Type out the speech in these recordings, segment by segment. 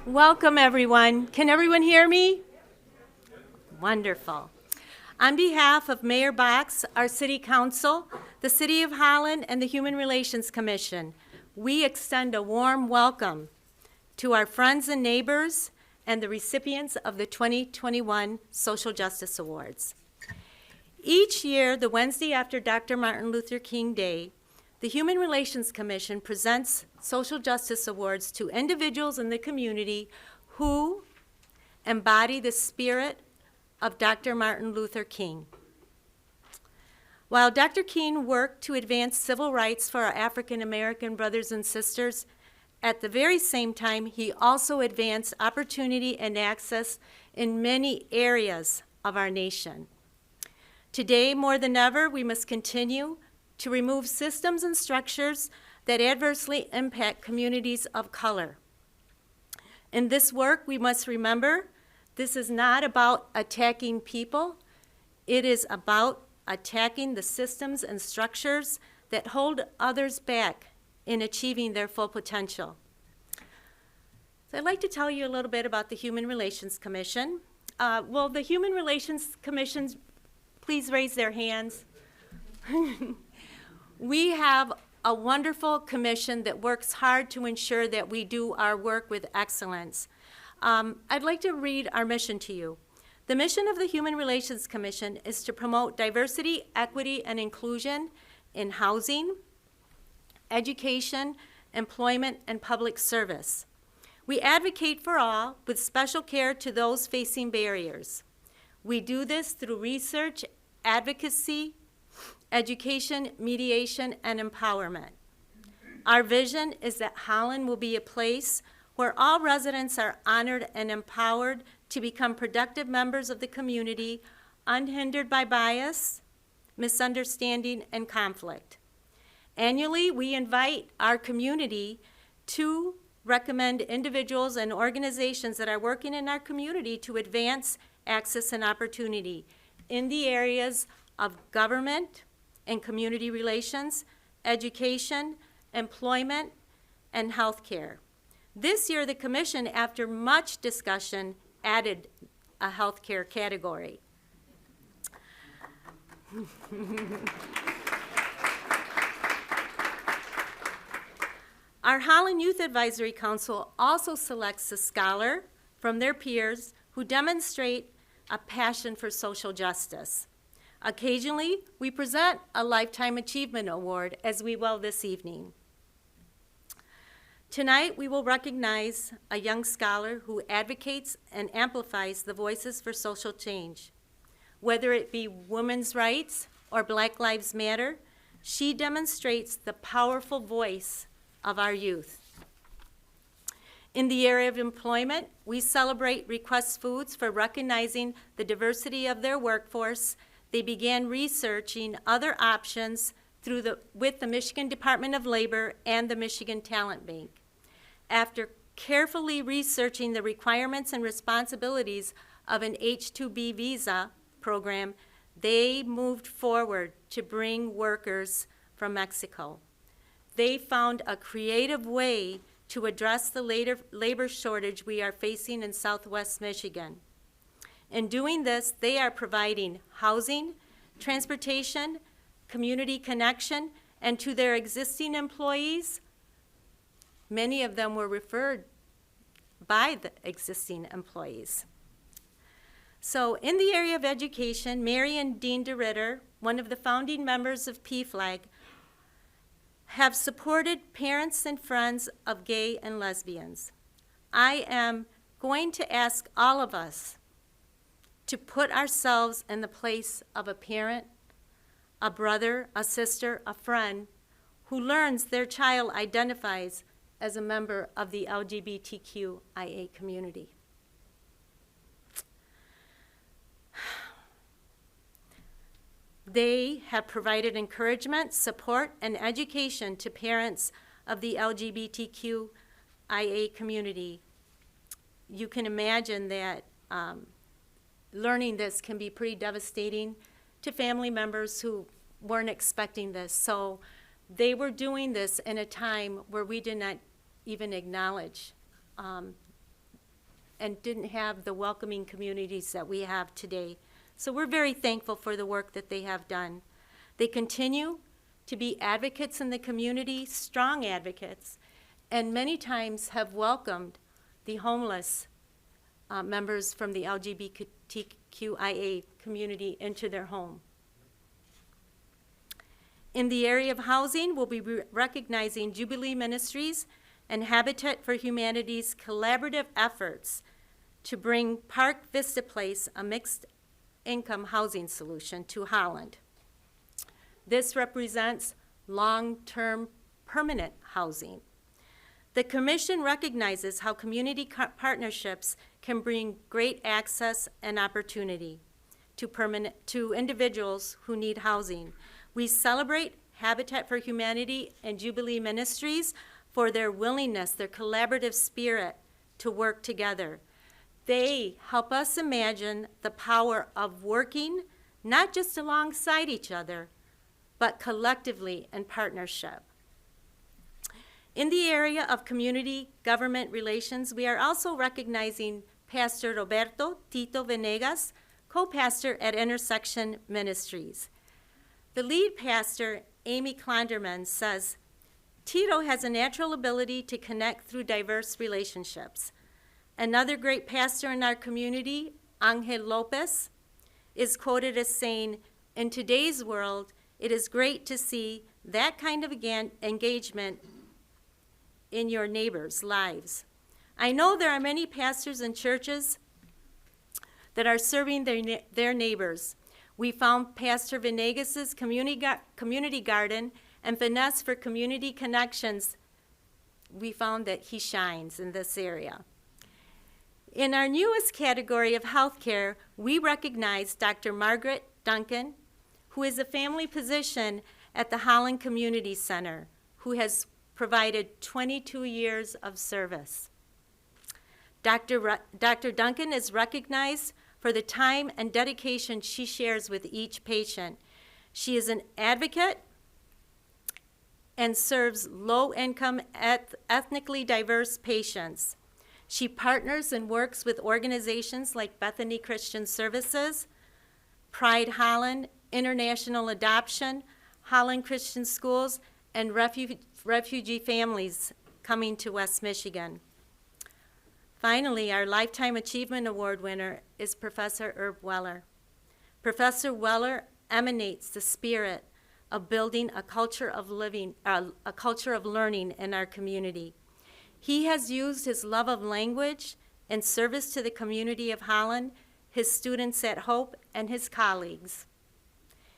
Welcome, everyone. Can everyone hear me? Wonderful. On behalf of Mayor Box, our City Council, the City of Holland, and the Human Relations Commission, we extend a warm welcome to our friends and neighbors and the recipients of the 2021 Social Justice Awards. Each year, the Wednesday after Dr. Martin Luther King Day, the Human Relations Commission presents Social Justice Awards to individuals in the community who embody the spirit of Dr. Martin Luther King. While Dr. King worked to advance civil rights for our African American brothers and sisters, at the very same time, he also advanced opportunity and access in many areas of our nation. Today, more than ever, we must continue to remove systems and structures that adversely impact communities of color. In this work, we must remember this is not about attacking people. It is about attacking the systems and structures that hold others back in achieving their full potential. So I'd like to tell you a little bit about the Human Relations Commission. Will the Human Relations Commission please raise their hands? We have a wonderful commission that works hard to ensure that we do our work with excellence. I'd like to read our mission to you. The mission of the Human Relations Commission is to promote diversity, equity, and inclusion in housing, education, employment, and public service. We advocate for all with special care to those facing barriers. We do this through research, advocacy, education, mediation, and empowerment. Our vision is that Holland will be a place where all residents are honored and empowered to become productive members of the community, unhindered by bias, misunderstanding, and conflict. Annually, we invite our community to recommend individuals and organizations that are working in our community to advance access and opportunity in the areas of government and community relations, education, employment, and healthcare. This year, the Commission, after much discussion, added a healthcare category. Our Holland Youth Advisory Council also selects a scholar from their peers who demonstrate a passion for social justice. Occasionally, we present a Lifetime Achievement Award, as we will this evening. Tonight, we will recognize a young scholar who advocates and amplifies the voices for social change. Whether it be women's rights or Black Lives Matter, she demonstrates the powerful voice of our youth. In the area of employment, we celebrate Request Foods for recognizing the diversity of their workforce. They began researching other options with the Michigan Department of Labor and the Michigan Talent Bank. After carefully researching the requirements and responsibilities of an H-2B visa program, they moved forward to bring workers from Mexico. They found a creative way to address the labor shortage we are facing in Southwest Michigan. In doing this, they are providing housing, transportation, community connection, and to their existing employees, many of them were referred by the existing employees. So in the area of education, Mary and Dean DeRitter, one of the founding members of PFLAG, have supported parents and friends of gay and lesbians. I am going to ask all of us to put ourselves in the place of a parent, a brother, a sister, a friend who learns their child identifies as a member of the LGBTQIA community. They have provided encouragement, support, and education to parents of the LGBTQIA community. You can imagine that learning this can be pretty devastating to family members who weren't expecting this. So they were doing this in a time where we did not even acknowledge and didn't have the welcoming communities that we have today. So we're very thankful for the work that they have done. They continue to be advocates in the community, strong advocates, and many times have welcomed the homeless members from the LGBTQIA community into their home. In the area of housing, we'll be recognizing Jubilee Ministries and Habitat for Humanity's collaborative efforts to bring Park Vista Place, a mixed-income housing solution, to Holland. This represents long-term permanent housing. The Commission recognizes how community partnerships can bring great access and opportunity to individuals who need housing. We celebrate Habitat for Humanity and Jubilee Ministries for their willingness, their collaborative spirit to work together. They help us imagine the power of working not just alongside each other, but collectively in partnership. In the area of community government relations, we are also recognizing Pastor Roberto Tito Venegas, co-pastor at Intersection Ministries. The lead pastor, Amy Klonderman, says, Tito has a natural ability to connect through diverse relationships. Another great pastor in our community, Angel Lopez, is quoted as saying, in today's world, it is great to see that kind of engagement in your neighbors' lives. I know there are many pastors and churches that are serving their neighbors. We found Pastor Venegas' community garden and Finesse for Community Connections. We found that he shines in this area. In our newest category of healthcare, we recognize Dr. Margret Duncan, who is a family physician at the Holland Community Center, who has provided 22 years of service. Dr. Duncan is recognized for the time and dedication she shares with each patient. She is an advocate and serves low-income, ethnically diverse patients. She partners and works with organizations like Bethany Christian Services, Pride Holland, International Adoption, Holland Christian Schools, and refugee families coming to West Michigan. Finally, our Lifetime Achievement Award winner is Professor Herb Weller. Professor Weller emanates the spirit of building a culture of learning in our community. He has used his love of language and service to the community of Holland, his students at Hope, and his colleagues.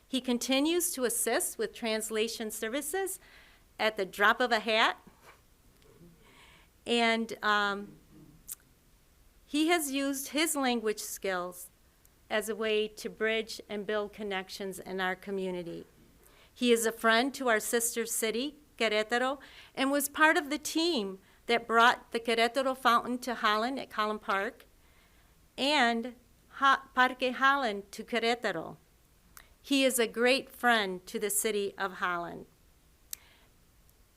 He continues to assist with translation services at the drop of a hat, and he has used his language skills as a way to bridge and build connections in our community. He is a friend to our sister city, Querétaro, and was part of the team that brought the Querétaro Fountain to Holland at Collin Park and Parque Holland to Querétaro. He is a great friend to the city of Holland.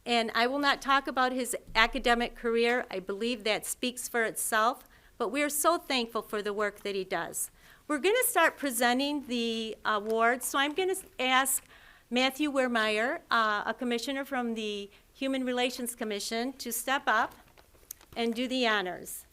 And I will not talk about his academic career. I believe that speaks for itself, but we are so thankful for the work that he does. We're going to start presenting the awards, so I'm going to ask Matthew Wehrmeyer, a commissioner from the Human Relations Commission, to step up and do the honors.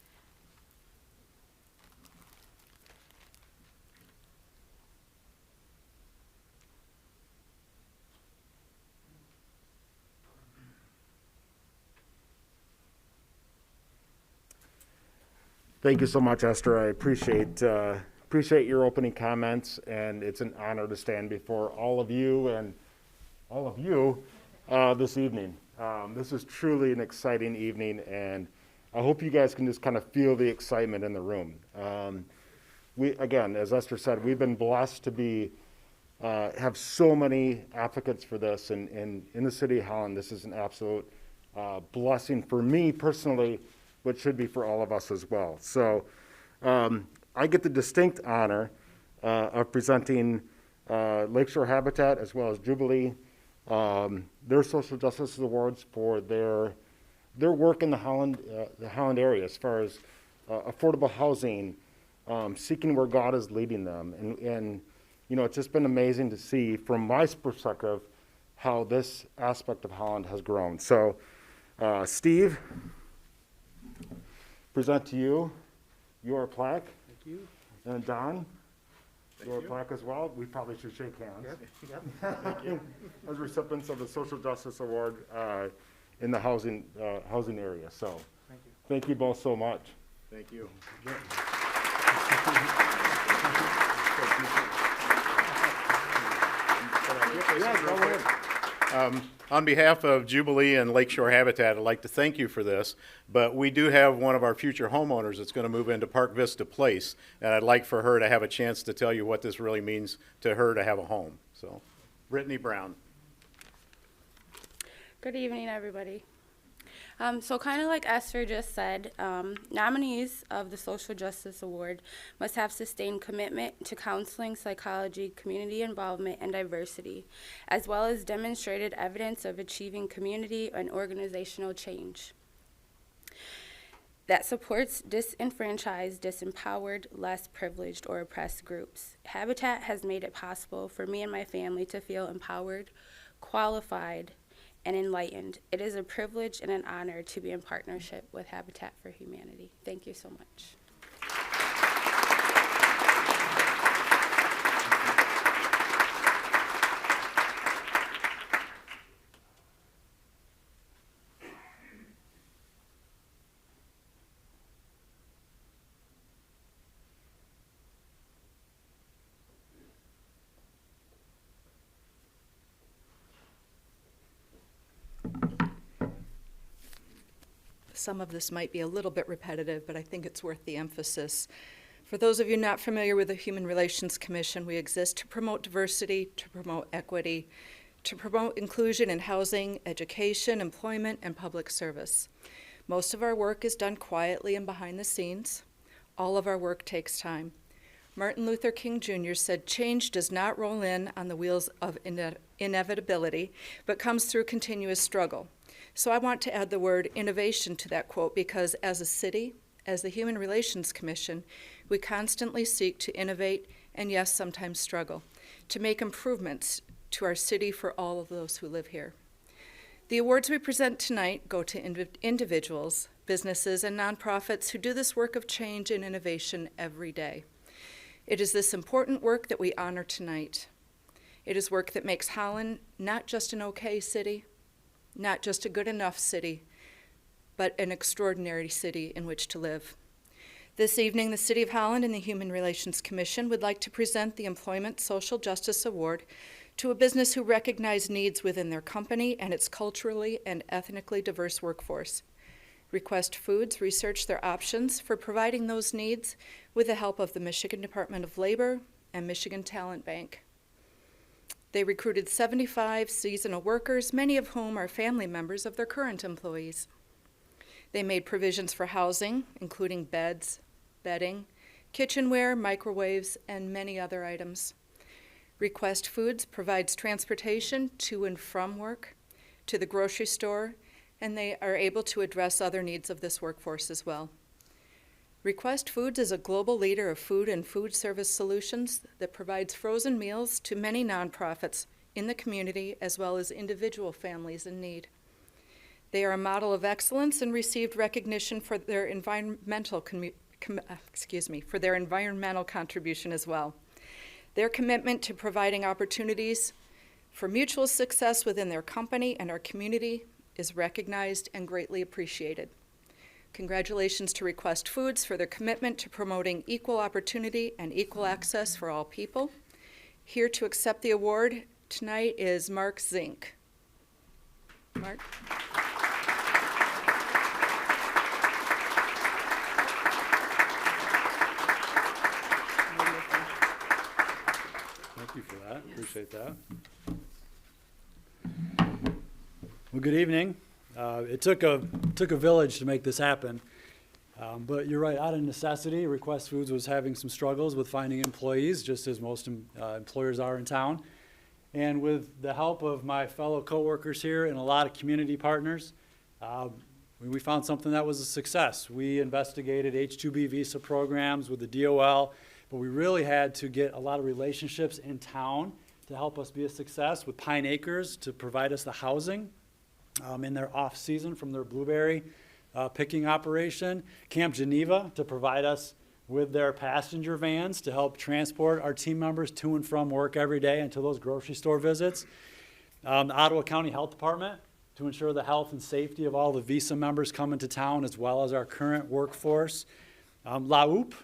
Thank you so much, Esther. I appreciate your opening comments, and it's an honor to stand before all of you this evening. This is truly an exciting evening, and I hope you guys can just kind of feel the excitement in the room. Again, as Esther said, we've been blessed to have so many applicants for this, and in the city of Holland, this is an absolute blessing for me personally, but should be for all of us as well. So I get the distinct honor of presenting Lakeshore Habitat as well as Jubilee, their Social Justice Awards for their work in the Holland area as far as affordable housing, seeking where God is leading them. And you know, it's just been amazing to see from my perspective how this aspect of Holland has grown. So, Steve, present to you your plaque. Thank you. And Don, Thank your you. plaque as well. We probably should shake hands. Yep. Thank you. As recipients of the Social Justice Award in the housing area. So, Thank you. thank you both so much. Thank you. Yeah, go ahead. On behalf of Jubilee and Lakeshore Habitat, I'd like to thank you for this, but we do have one of our future homeowners that's going to move into Park Vista Place, and I'd like for her to have a chance to tell you what this really means to her to have a home. So, Brittany Brown. Good evening, everybody. So kind of like Esther just said, nominees of the Social Justice Award must have sustained commitment to counseling, psychology, community involvement, and diversity, as well as demonstrated evidence of achieving community and organizational change that supports disenfranchised, disempowered, less privileged, or oppressed groups. Habitat has made it possible for me and my family to feel empowered, qualified, and enlightened. It is a privilege and an honor to be in partnership with Habitat for Humanity. Thank you so much. Some of this might be a little bit repetitive, but I think it's worth the emphasis. For those of you not familiar with the Human Relations Commission, we exist to promote diversity, to promote equity, to promote inclusion in housing, education, employment, and public service. Most of our work is done quietly and behind the scenes. All of our work takes time. Martin Luther King Jr. said, "Change does not roll in on the wheels of inevitability, but comes through continuous struggle." So I want to add the word innovation to that quote because as a city, as the Human Relations Commission, we constantly seek to innovate and, yes, sometimes struggle, to make improvements to our city for all of those who live here. The awards we present tonight go to individuals, businesses, and nonprofits who do this work of change and innovation every day. It is this important work that we honor tonight. It is work that makes Holland not just an okay city, not just a good enough city, but an extraordinary city in which to live. This evening, the City of Holland and the Human Relations Commission would like to present the Employment Social Justice Award to a business who recognized needs within their company and its culturally and ethnically diverse workforce. Request Foods researched their options for providing those needs with the help of the Michigan Department of Labor and Michigan Talent Bank. They recruited 75 seasonal workers, many of whom are family members of their current employees. They made provisions for housing, including beds, bedding, kitchenware, microwaves, and many other items. Request Foods provides transportation to and from work, to the grocery store, and they are able to address other needs of this workforce as well. Request Foods is a global leader of food and food service solutions that provides frozen meals to many nonprofits in the community as well as individual families in need. They are a model of excellence and received recognition for their environmental contribution as well. Their commitment to providing opportunities for mutual success within their company and our community is recognized and greatly appreciated. Congratulations to Request Foods for their commitment to promoting equal opportunity and equal access for all people. Here to accept the award tonight is Mark Zink. Mark? Thank you for that. Yes. Appreciate that. Well, good evening. It took a village to make this happen, but you're right. Out of necessity, Request Foods was having some struggles with finding employees, just as most employers are in town. And with the help of my fellow coworkers here and a lot of community partners, we found something that was a success. We investigated H-2B visa programs with the DOL, but we really had to get a lot of relationships in town to help us be a success, with Pine Acres to provide us the housing in their off-season from their blueberry picking operation, Camp Geneva to provide us with their passenger vans to help transport our team members to and from work every day and to those grocery store visits, the Ottawa County Health Department to ensure the health and safety of all the visa members coming to town, as well as our current workforce. LAUP,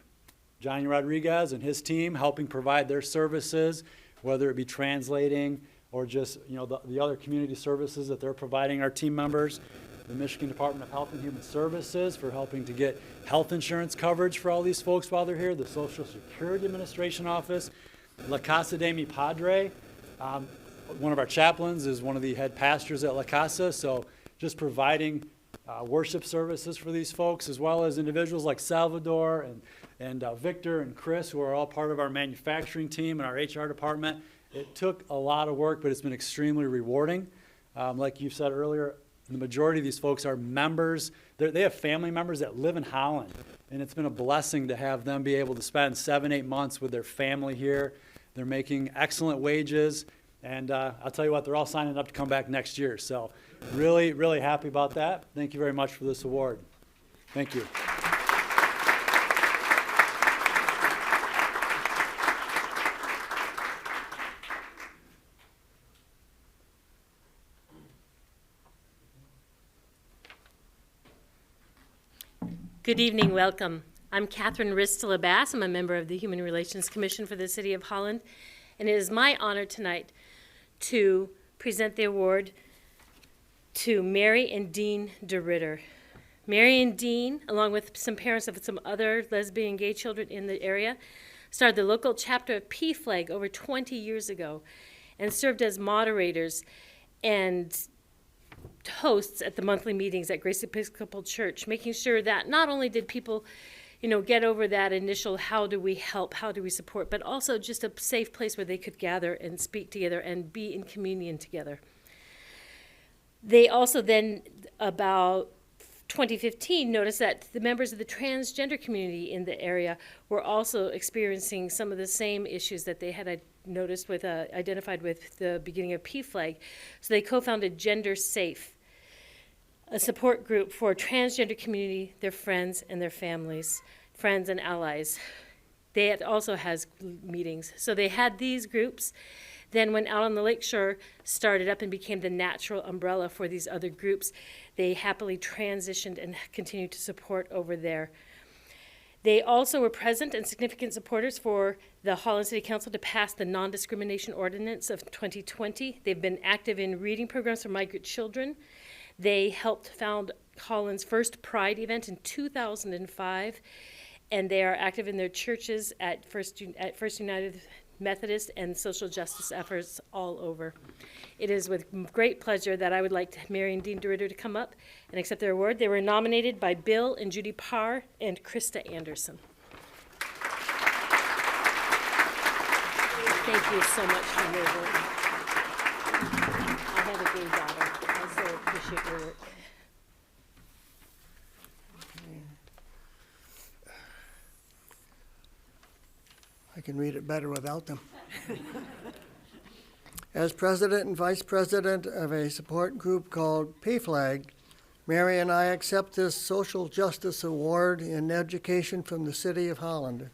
Johnny Rodriguez and his team helping provide their services, whether it be translating or just the other community services that they're providing our team members. The Michigan Department of Health and Human Services for helping to get health insurance coverage for all these folks while they're here. The Social Security Administration Office. La Casa de Mi Padre. One of our chaplains is one of the head pastors at La Casa, so just providing worship services for these folks, as well as individuals like Salvador and Victor and Chris, who are all part of our manufacturing team and our HR department. It took a lot of work, but it's been extremely rewarding. Like you said earlier, the majority of these folks are members. They have family members that live in Holland, and it's been a blessing to have them be able to spend 7-8 months with their family here. They're making excellent wages. And I'll tell you what, they're all signing up to come back next year. So really, really happy about that. Thank you very much for this award. Thank you. Good evening, welcome. I'm Catherine Ristola Bass. I'm a member of the Human Relations Commission for the City of Holland. And it is my honor tonight to present the award to Mary and Dean DeRitter. Mary and Dean, along with some parents of some other lesbian and gay children in the area, started the local chapter of PFLAG over 20 years ago and served as moderators and hosts at the monthly meetings at Grace Episcopal Church, making sure that not only did people get over that initial how do we help, how do we support, but also just a safe place where they could gather and speak together and be in communion together. They also then, about 2015, noticed that the members of the transgender community in the area were also experiencing some of the same issues that they had noticed with, identified with the beginning of PFLAG. So they co-founded Gender Safe, a support group for transgender community, their friends and their families, friends and allies. They also has meetings. So they had these groups, then went out on the Lakeshore, started up and became the natural umbrella for these other groups. They happily transitioned and continue to support over there. They also were present and significant supporters for the Holland City Council to pass the Non-Discrimination Ordinance of 2020. They've been active in reading programs for migrant children. They helped found Holland's first Pride event in 2005, and they are active in their churches at First United Methodist and social justice efforts all over. It is with great pleasure that I would like Mary and Dean DeRitter to come up and accept their award. They were nominated by Bill and Judy Parr and Krista Anderson. Thank you so much for your work. I have a gay daughter. I so appreciate your work. I can read it better without them. As president and vice president of a support group called PFLAG, Mary and I accept this Social Justice Award in education from the City of Holland.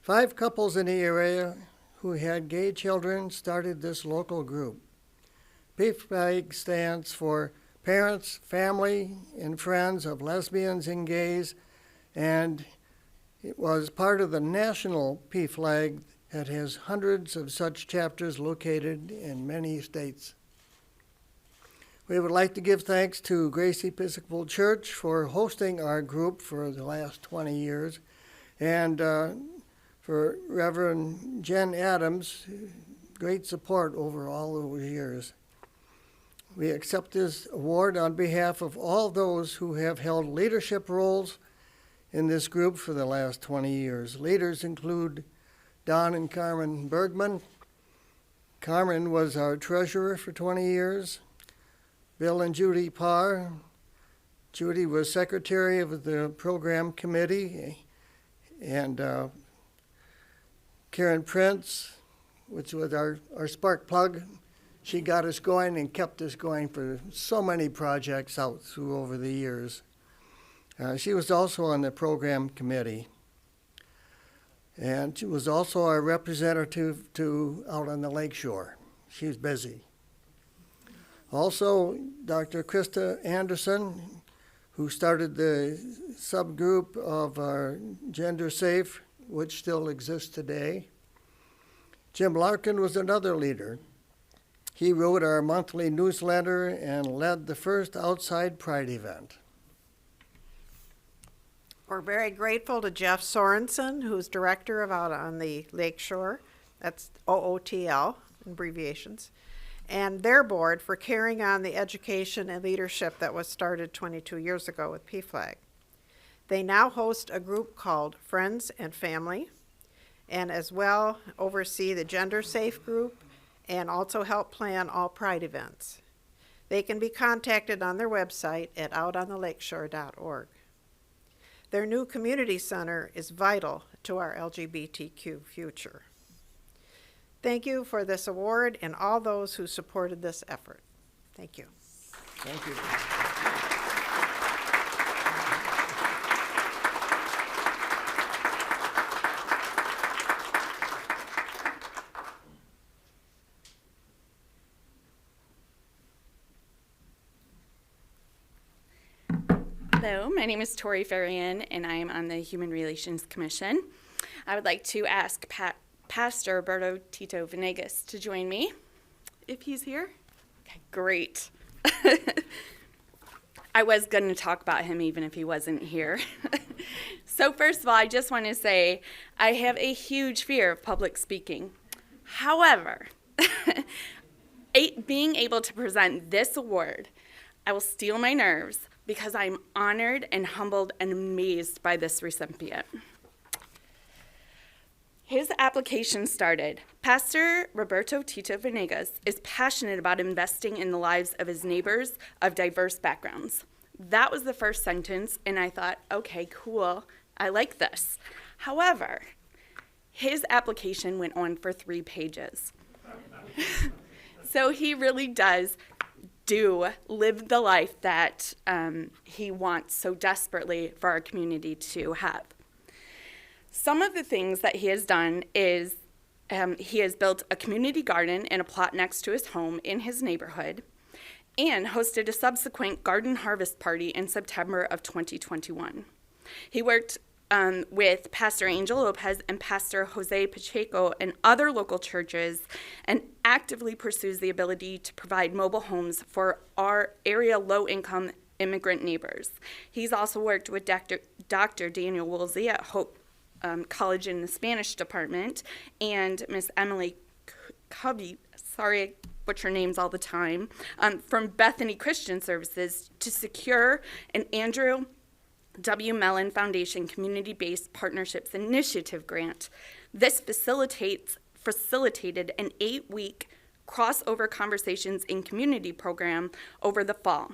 5 couples in the area who had gay children started this local group. PFLAG stands for Parents, Family, and Friends of Lesbians and Gays, and it was part of the national PFLAG that has hundreds of such chapters located in many states. We would like to give thanks to Grace Episcopal Church for hosting our group for the last 20 years, and for Reverend Jen Adams, great support over all those years. We accept this award on behalf of all those who have held leadership roles in this group for the last 20 years. Leaders include Don and Carmen Bergman. Carmen was our treasurer for 20 years. Bill and Judy Parr, Judy was secretary of the program committee, and Karen Prince, which was our spark plug, she got us going and kept us going for so many projects out through over the years. She was also on the program committee. And she was also our representative to out on the Lakeshore. She's busy. Also, Dr. Krista Anderson, who started the subgroup of our Gender Safe, which still exists today. Jim Larkin was another leader. He wrote our monthly newsletter and led the first outside Pride event. We're very grateful to Jeff Sorensen, who's director of out on the Lakeshore, that's OOTL, abbreviations, and their board for carrying on the education and leadership that was started 22 years ago with PFLAG. They now host a group called Friends and Family, and as well oversee the Gender Safe group and also help plan all Pride events. They can be contacted on their website at outonthelakeshore.org. Their new community center is vital to our LGBTQ future. Thank you for this award and all those who supported this effort. Thank you. Thank you. Hello, my name is Tory Fahrion, and I am on the Human Relations Commission. I would like to ask Pastor Roberto Tito Venegas to join me, if he's here. Okay, great. I was going to talk about him even if he wasn't here. So first of all, I just want to say I have a huge fear of public speaking. However, being able to present this award, I will steel my nerves because I'm honored and humbled and amazed by this recipient. His application started. Pastor Roberto Tito Venegas is passionate about investing in the lives of his neighbors of diverse backgrounds. That was the first sentence, and I thought, okay, cool, I like this. However, his application went on for 3 pages. So he really does live the life that he wants so desperately for our community to have. Some of the things that he has done is he has built a community garden in a plot next to his home in his neighborhood and hosted a subsequent garden harvest party in September of 2021. He worked with Pastor Angel Lopez and Pastor Jose Pacheco and other local churches and actively pursues the ability to provide mobile homes for our area low-income immigrant neighbors. He's also worked with Dr. Daniel Woolsey at Hope College in the Spanish department and Miss Emily Covey, sorry I butcher names all the time, from Bethany Christian Services to secure an Andrew W. Mellon Foundation Community-Based Partnerships Initiative grant. This facilitated an 8-week crossover conversations in community program over the fall.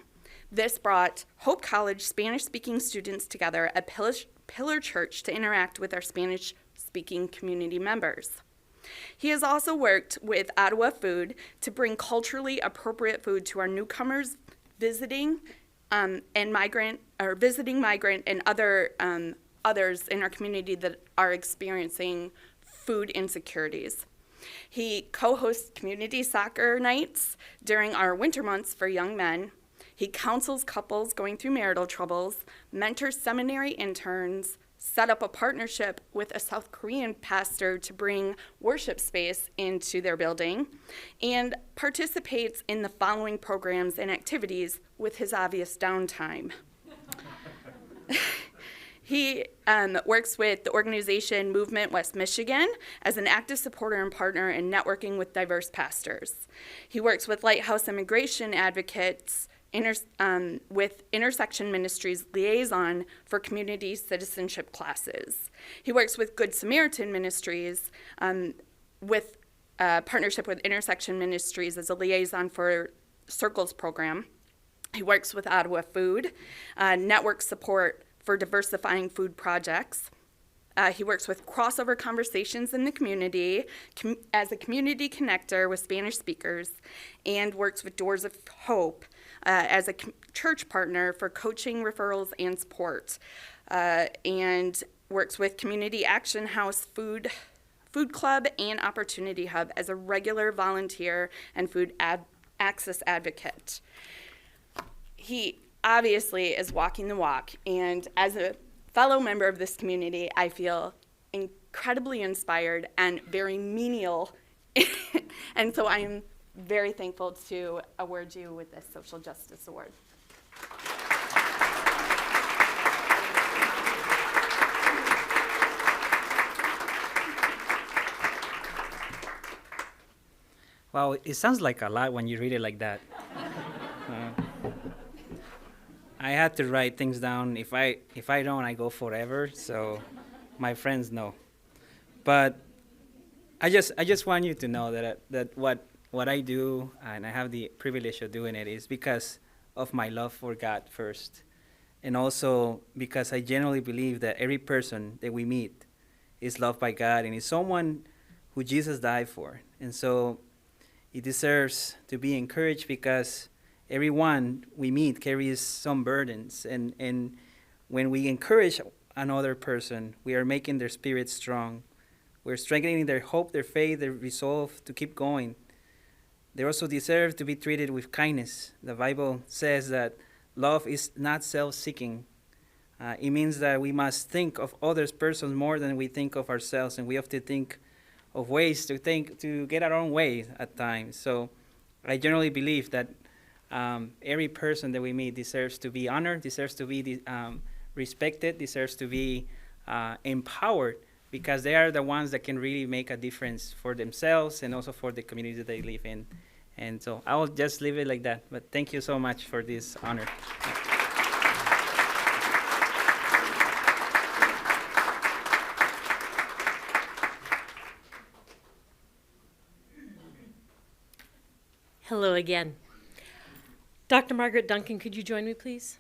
This brought Hope College Spanish-speaking students together at Pillar Church to interact with our Spanish-speaking community members. He has also worked with Ottawa Food to bring culturally appropriate food to our newcomers visiting migrant and others in our community that are experiencing food insecurities. He co-hosts community soccer nights during our winter months for young men. He counsels couples going through marital troubles, mentors seminary interns, set up a partnership with a South Korean pastor to bring worship space into their building, and participates in the following programs and activities with his obvious downtime. He works with the organization Movement West Michigan as an active supporter and partner in networking with diverse pastors. He works with Lighthouse Immigration Advocates with Intersection Ministries liaison for community citizenship classes. He works with Good Samaritan Ministries with partnership with Intersection Ministries as a liaison for Circles program. He works with Ottawa Food, network support for diversifying food projects. He works with crossover conversations in the community as a community connector with Spanish speakers, and works with Doors of Hope as a church partner for coaching, referrals, and support, and works with Community Action House Food Club and Opportunity Hub as a regular volunteer and food access advocate. He obviously is walking the walk, and as a fellow member of this community, I feel incredibly inspired and very menial, and so I am very thankful to award you with this Social Justice Award. Wow, it sounds like a lot when you read it like that. I had to write things down. If I don't, I go forever. So my friends know. But I just want you to know that what I do, and I have the privilege of doing it, is because of my love for God first, and also because I genuinely believe that every person that we meet is loved by God and is someone who Jesus died for, and so it deserves to be encouraged because everyone we meet carries some burdens, and when we encourage another person, we are making their spirit strong. We're strengthening their hope, their faith, their resolve to keep going. They also deserve to be treated with kindness. The Bible says that love is not self-seeking. It means that we must think of other persons more than we think of ourselves, and we have to think of ways to get our own way at times. So I generally believe that every person that we meet deserves to be honored, deserves to be respected, deserves to be empowered, because they are the ones that can really make a difference for themselves and also for the community that they live in. And so I will just leave it like that. But thank you so much for this honor. Hello again. Dr. Margaret Duncan, could you join me, please?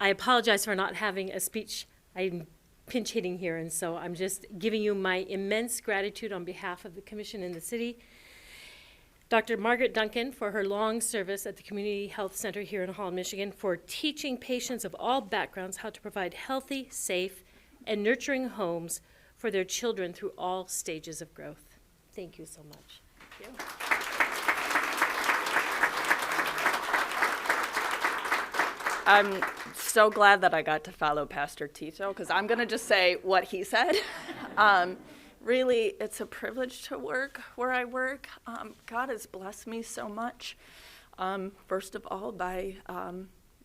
I apologize for not having a speech. I'm pinch hitting here, and so I'm just giving you my immense gratitude on behalf of the Commission and the city. Dr. Margaret Duncan for her long service at the Community Health Center here in Holland, Michigan, for teaching patients of all backgrounds how to provide healthy, safe, and nurturing homes for their children through all stages of growth. Thank you so much. Thank you. I'm so glad that I got to follow Pastor Tito, because I'm going to just say what he said. Really, it's a privilege to work where I work. God has blessed me so much, first of all, by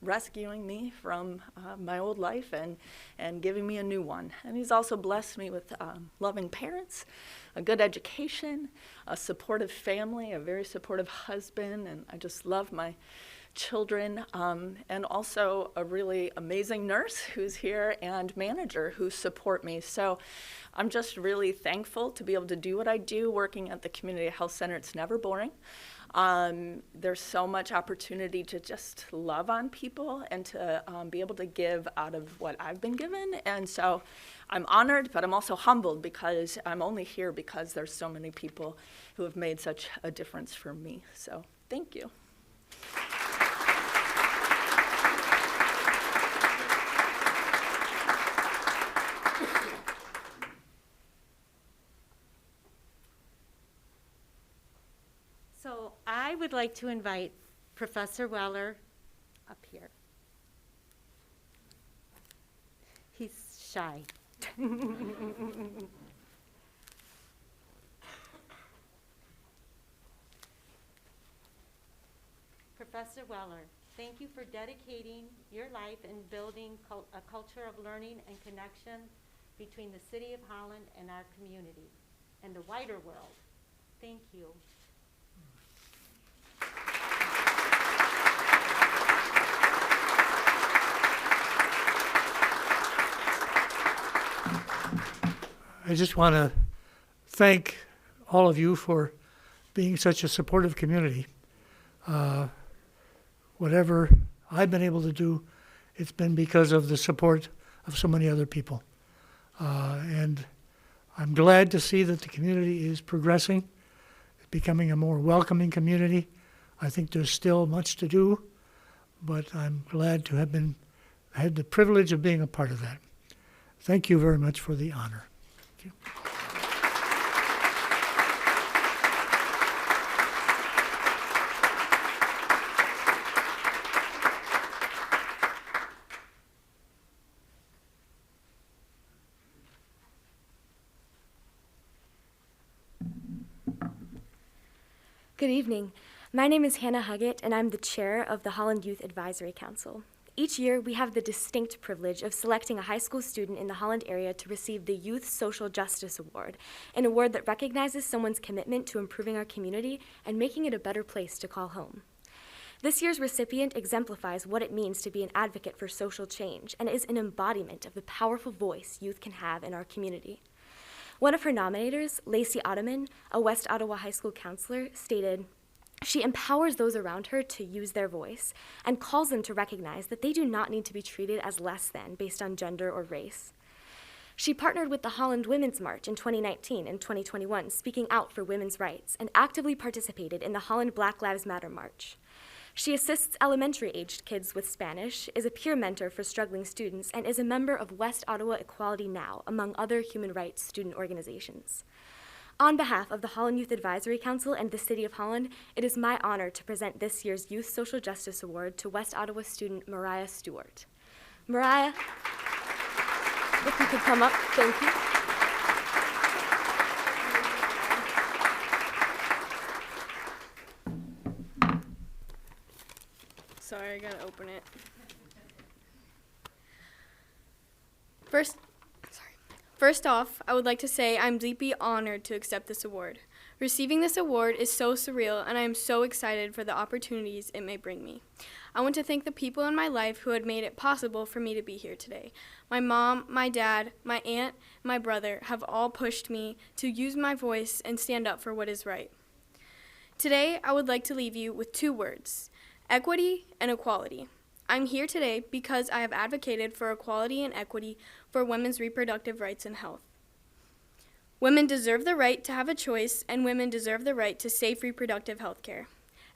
rescuing me from my old life and giving me a new one. And he's also blessed me with loving parents, a good education, a supportive family, a very supportive husband, and I just love my children, and also a really amazing nurse who's here and manager who support me. So I'm just really thankful to be able to do what I do working at the Community Health Center. It's never boring. There's so much opportunity to just love on people and to be able to give out of what I've been given. And so I'm honored, but I'm also humbled because I'm only here because there's so many people who have made such a difference for me. So thank you. So I would like to invite Professor Weller up here. He's shy. Professor Weller, thank you for dedicating your life in building a culture of learning and connection between the City of Holland and our community and the wider world. Thank you. I just want to thank all of you for being such a supportive community. whatever I've been able to do, it's been because of the support of so many other people. And I'm glad to see that the community is progressing, becoming a more welcoming community. I think there's still much to do, but I'm glad to have had the privilege of being a part of that. Thank you very much for the honor. Thank you. Good evening. My name is Hannah Huggett, and I'm the chair of the Holland Youth Advisory Council. Each year, we have the distinct privilege of selecting a high school student in the Holland area to receive the Youth Social Justice Award, an award that recognizes someone's commitment to improving our community and making it a better place to call home. This year's recipient exemplifies what it means to be an advocate for social change and is an embodiment of the powerful voice youth can have in our community. One of her nominators, Lacey Ottoman, a West Ottawa high school counselor, stated, "She empowers those around her to use their voice and calls them to recognize that they do not need to be treated as less than based on gender or race." She partnered with the Holland Women's March in 2019 and 2021, speaking out for women's rights, and actively participated in the Holland Black Lives Matter March. She assists elementary-aged kids with Spanish, is a peer mentor for struggling students, and is a member of West Ottawa Equality Now, among other human rights student organizations. On behalf of the Holland Youth Advisory Council and the City of Holland, it is my honor to present this year's Youth Social Justice Award to West Ottawa student Mariah Stewart. Mariah, if you could come up, thank you. Sorry, I gotta open it. First off, I would like to say I'm deeply honored to accept this award. Receiving this award is so surreal, and I am so excited for the opportunities it may bring me. I want to thank the people in my life who had made it possible for me to be here today. My mom, my dad, my aunt, my brother have all pushed me to use my voice and stand up for what is right. Today, I would like to leave you with 2 words: equity and equality. I'm here today because I have advocated for equality and equity for women's reproductive rights and health. Women deserve the right to have a choice, and women deserve the right to safe reproductive health care.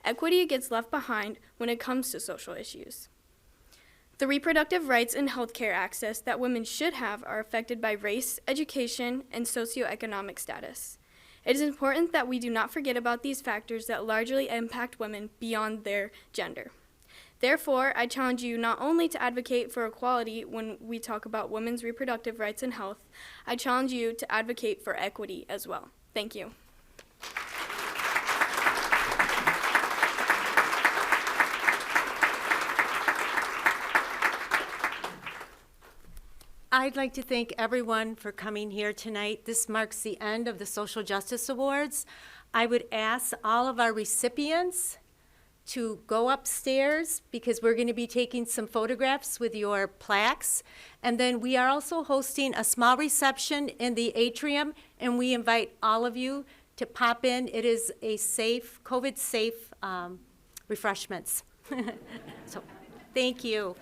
Equity gets left behind when it comes to social issues. The reproductive rights and health care access that women should have are affected by race, education, and socioeconomic status. It is important that we do not forget about these factors that largely impact women beyond their gender. Therefore, I challenge you not only to advocate for equality when we talk about women's reproductive rights and health, I challenge you to advocate for equity as well. Thank you. I'd like to thank everyone for coming here tonight. This marks the end of the Social Justice Awards. I would ask all of our recipients to go upstairs because we're going to be taking some photographs with your plaques. And then we are also hosting a small reception in the atrium, and we invite all of you to pop in. It is a safe, COVID-safe refreshments. So, thank you.